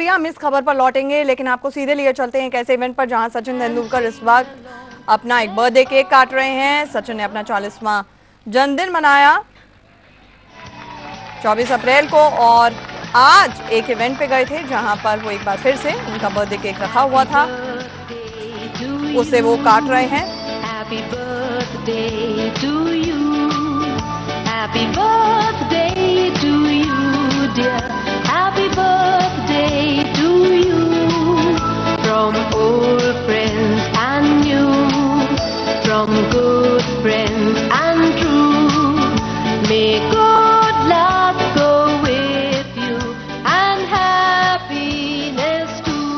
शुक्रिया। हम इस खबर पर लौटेंगे, लेकिन आपको सीधे लिए चलते हैं एक ऐसे इवेंट पर जहां सचिन तेंदुलकर इस वक्त अपना एक बर्थडे केक काट रहे हैं। सचिन ने अपना 40वां जन्मदिन मनाया 24 अप्रैल को और आज एक इवेंट पे गए थे जहां पर वो एक बार फिर से उनका बर्थडे केक रखा हुआ था, उसे वो काट रहे हैं। Happy birthday to you. Happy birthday to you, dear. Happy birthday to you. From old friends and new, from good friends and true. May good luck go with you and happiness too.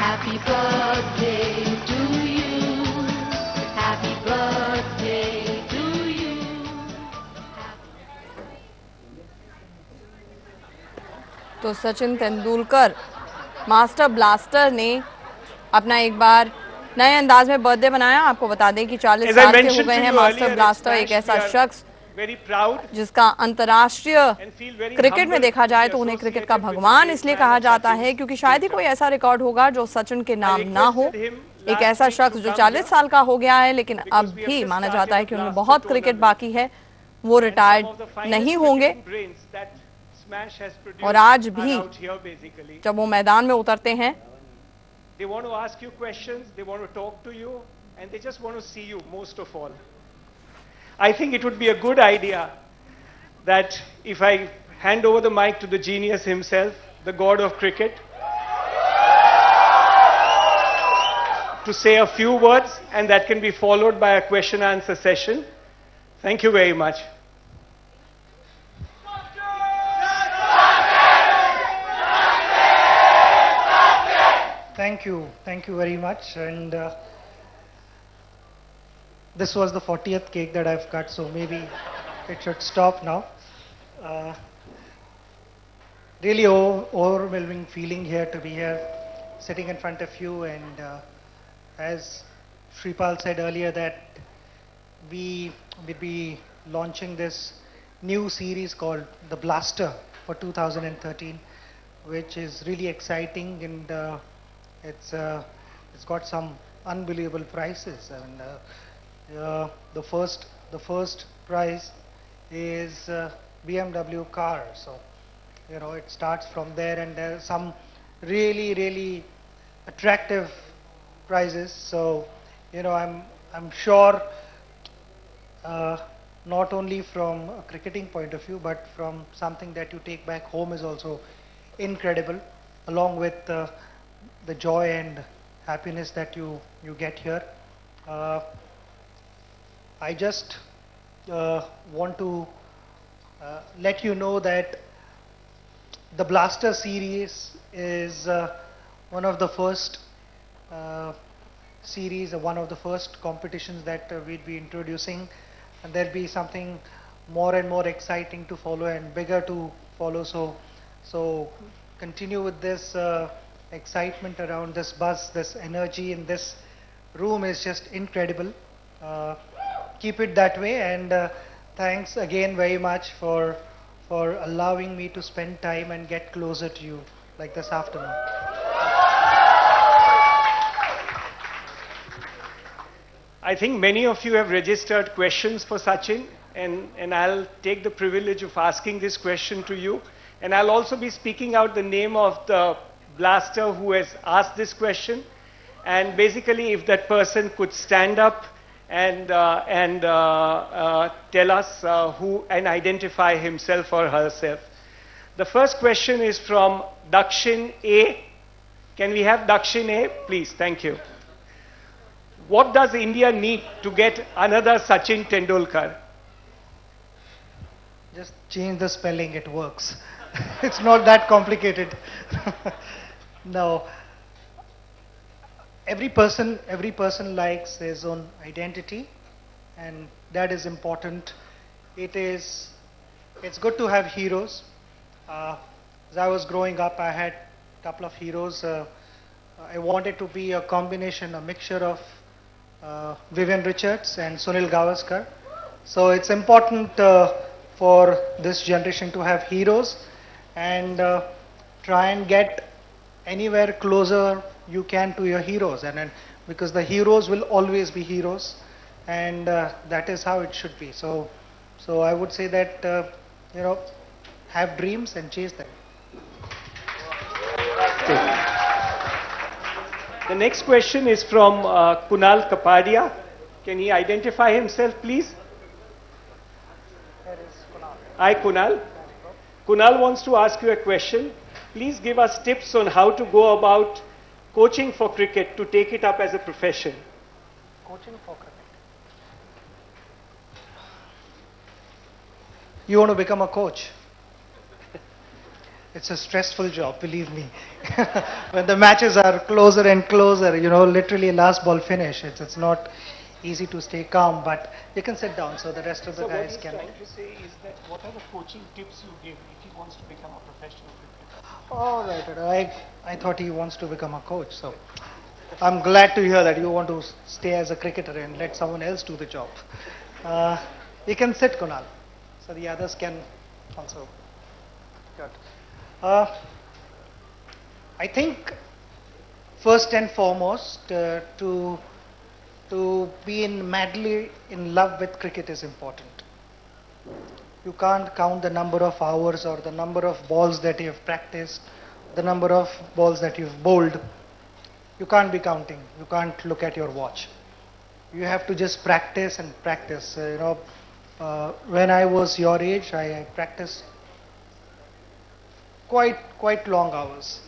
Happy birthday to you. Happy birthday to you. तो Sachin Tendulkar master blaster ने अपना एक बार नए अंदाज में birthday बनाया। आपको बता दें कि 40 साल के हो गए हैं मास्टर ब्लास्टर, एक ऐसा शख्स जिसका अंतर्राष्ट्रीय क्रिकेट में देखा जाए तो उन्हें क्रिकेट का भगवान इसलिए कहा जाता है क्योंकि शायद ही कोई ऐसा रिकॉर्ड होगा जो सचिन के नाम ना हो। एक ऐसा शख्स जो 40 साल का हो गया है लेकिन अब भी माना जाता है कि उनमें बहुत क्रिकेट बाकी है, वो रिटायर्ड नहीं होंगे। और आज भी जब वो मैदान में उतरते हैं they want to ask you questions, they want to talk to you, and they just want to see you most of all. I think it would be a good idea that if I hand over the mic to the genius himself, the god of cricket, to say a few words, and that can be followed by a question answer session. Thank you very much. Thank you very much. And this was the 40th cake that I've cut, so maybe it should stop now. Really overwhelming feeling here to be here, sitting in front of you, and as Shripal said earlier that we will be launching this new series called The Blaster for 2013, which is really exciting, and it's got some unbelievable prizes. And the first prize is BMW car. So it starts from there, and there are some really attractive prizes. So I'm sure not only from a cricketing point of view, but from something that you take back home is also incredible, along with the joy and happiness that you get here. I just want to let you know that the Blaster series is one of the first series, one of the first competitions that we'll be introducing, and there'll be something more and more exciting to follow and bigger to follow. So continue with this excitement around this buzz, this energy in this room is just incredible. Keep it that way, and thanks again very much for allowing me to spend time and get closer to you like this afternoon. I think many of you have registered questions for Sachin, and I'll take the privilege of asking this question to you. And I'll also be speaking out the name of the blaster who has asked this question. And basically, if that person could stand up and tell us who and identify himself or herself. The first question is from Dakshin A. Can we have Dakshin A, please? Thank you. What does India need to get another Sachin Tendulkar? Just change the spelling, it works. It's not that complicated. No. Every person likes his own identity, and that is important. It's good to have heroes. As I was growing up, I had a couple of heroes. I wanted to be a combination, a mixture of Vivian Richards and Sunil Gavaskar. So it's important for this generation to have heroes and try and get anywhere closer you can to your heroes, and because the heroes will always be heroes, and that is how it should be. So I would say that have dreams and chase them. The next question is from Kunal Kapadia. Can he identify himself, please? Hi, Kunal. Kunal wants to ask you a question. Please give us tips on how to go about coaching for cricket to take it up as a profession. Coaching for cricket. You want to become a coach? It's a stressful job, believe me. When the matches are closer and closer, literally last ball finish. It's not easy to stay calm, but you can sit down so the rest of the guys can. What he's trying to say is that what are the coaching tips you give if he wants to become a professional cricketer? All right. I thought he wants to become a coach, so I'm glad to hear that you want to stay as a cricketer and let someone else do the job. You can sit, Kunal, so the others can also. Good. I think first and foremost, to be madly in love with cricket is important. You can't count the number of hours or the number of balls that you have practiced, the number of balls that you've bowled. You can't be counting. You can't look at your watch. You have to just practice and practice. When I was your age, I practiced quite long hours.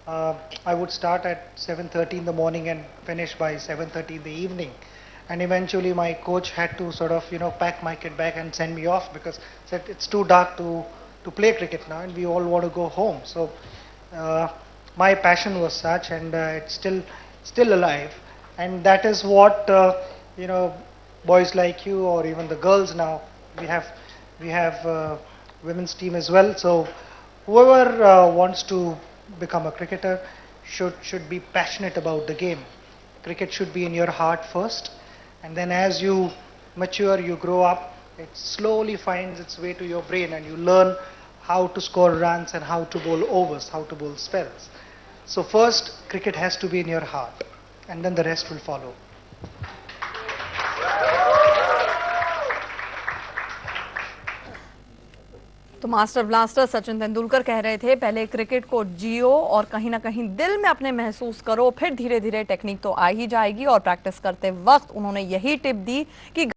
I would start at 7:30 in the morning and finish by 7:30 in the evening. And eventually my coach had to sort of, pack my kit bag and send me off because said it's too dark to play cricket now and we all want to go home. So my passion was such, and it's still alive. And that is what, boys like you or even the girls now, we have women's team as well. So whoever wants to become a cricketer should be passionate about the game. Cricket should be in your heart first, and then as you mature, you grow up, it slowly finds its way to your brain and you learn how to score runs and how to bowl overs, how to bowl spells. So first, cricket has to be in your heart, and then the rest will follow. तो master blaster Sachin Tendulkar कह रहे थे पहले cricket को जियो और कहीं ना कहीं दिल में अपने महसूस करो, फिर धीरे धीरे टेक्निक तो आ ही जाएगी। और प्रैक्टिस करते वक्त उन्होंने यही टिप दी कि